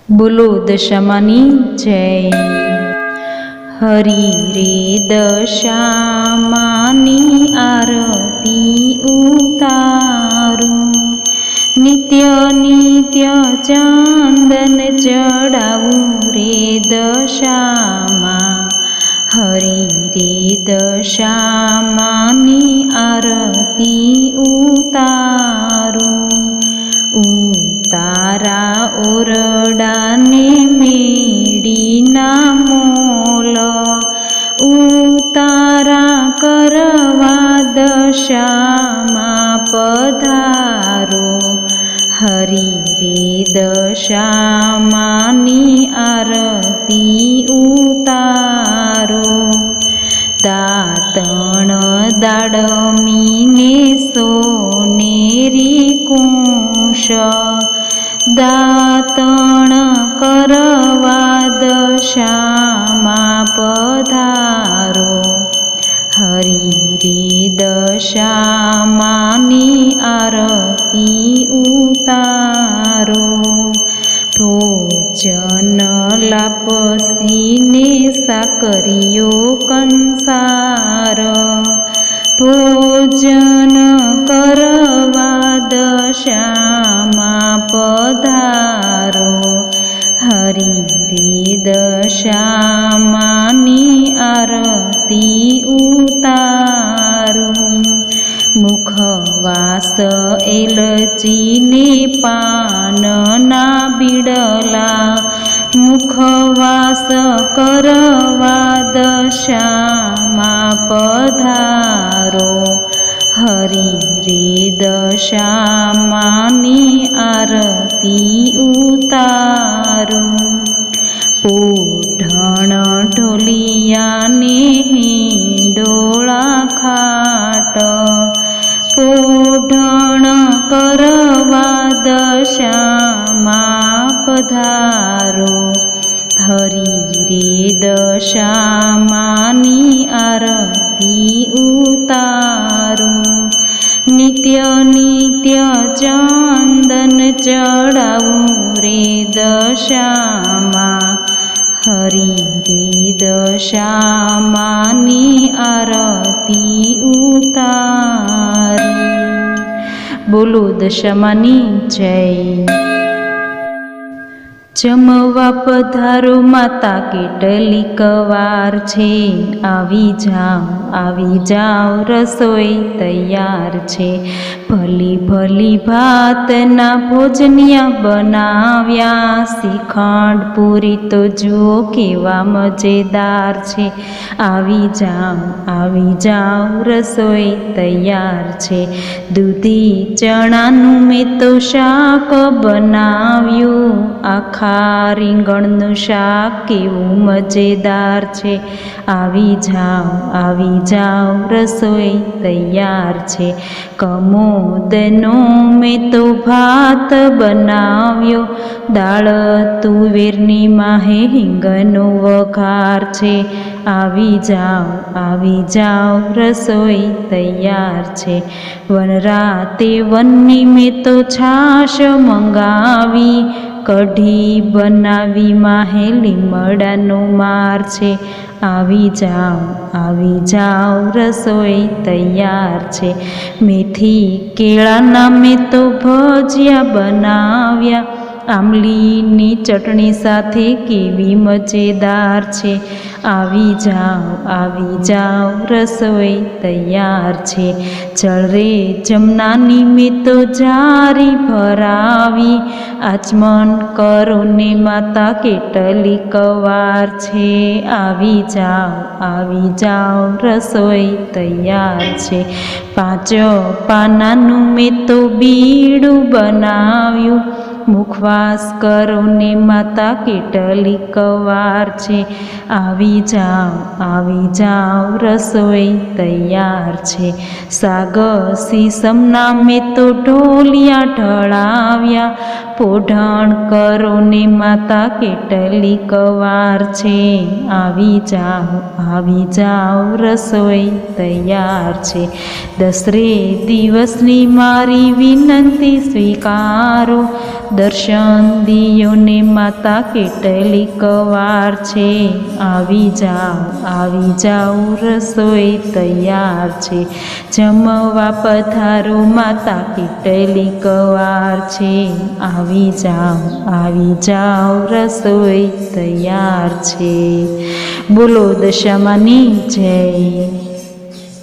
બોલો દશામાની જય। હરી રે દશામાની આરતી ઉતારું, નિત્ય નિત્ય ચંદન ચડાવું રે દશામાં। હરી રે દશામાની આરતી ઉતારું, તારા ઓરડાને મેડીના મોલ, ઉતારા કરવા દશામાં પધારો। હરી રે દશામાની આરતી ઉતારો, દાતણ દાડમીને સોનેરી કુંશ, દાતણ કરવા દશામાં પધારો। હરી રે દશામાની આરતી ઉતારો, ભોજન લાપસીને સાકરીઓ કંસાર, ભોજન કરવા દશામાં પધારો। હરી રે દશામાની આરતી ઉતારું, મુખવાસ એલચીને પાનના બીડલા, મુખવાસ કરવા દશામાં પધારો। હરી રે દશામાની આરતી ઉતારું, પોઢણ ઢોલિયાને હિંડોળા ખાટ, પોઢણ કરવા દશામાં પધારો। હરી રે દશામાની આરતી ઉતારું, નિત્ય નિત્ય ચંદન ચડાવું રે દશામાં। હરી રે દશામાની આરતી ઉતારું। બોલો દશામાની જય। જમવા પધારો માતા કેટલીક વાર છે, આવી જાઓ રસોઈ તૈયાર છે। ભલી ભલી ભાતના ભોજનિયા બનાવ્યા, શ્રીખંડ પૂરી તો જુઓ કેવા મજેદાર છે। આવી જાઓ રસોઈ તૈયાર છે। દૂધી ચણાનું મેં તો શાક બનાવ્યું, આખા રીંગણનું શાક કેવું મજેદાર છે। આવી જાઓ રસોઈ તૈયાર છે। કમોદનો મેં તો ભાત બનાવ્યો, દાળ તુવેરની માહે હિંગનો વઘાર છે। આવી જાઓ રસોઈ તૈયાર છે। વનરાતે વનની મેં તો છાશ મંગાવી, કઢી બનાવી માહે લીમડાનો માર છે। આવી જાઓ રસોઈ તૈયાર છે। મેથી કેળાના મેં તો ભજીયા બનાવ્યા, આંબલીની ચટણી સાથે કેવી મજેદાર છે। આવી જાઓ રસોઈ તૈયાર છે। જળરે જમનાની મેં તો જારી ભરાવી, આચમન કરો ને માતા કેટલીક વાર છે। આવી જાઓ રસોઈ તૈયાર છે। 5 પાનાનું મેં તો બીડું બનાવ્યું, મુખવાસ કરો ને માતા કેટલીક વાર છે। આવી જાઓ રસોઈ તૈયાર છે। સાગ સીસમના મેં તો ઢોલિયા ઢળાવ્યા, પોઢણ કરો ને માતા કેટલી કવાર છે, આવી જાઓ રસોઈ તૈયાર છે. દસરે દિવસની મારી વિનંતી સ્વીકારો, દર્શન દિયો ને માતા કેટલી કવાર છે, આવી જાઓ રસોઈ તૈયાર છે. જમવા પધારો માતા કેટલી કવાર છે, આવી જાઓ રસોઈ તૈયાર છે. બોલો દશામાની જય.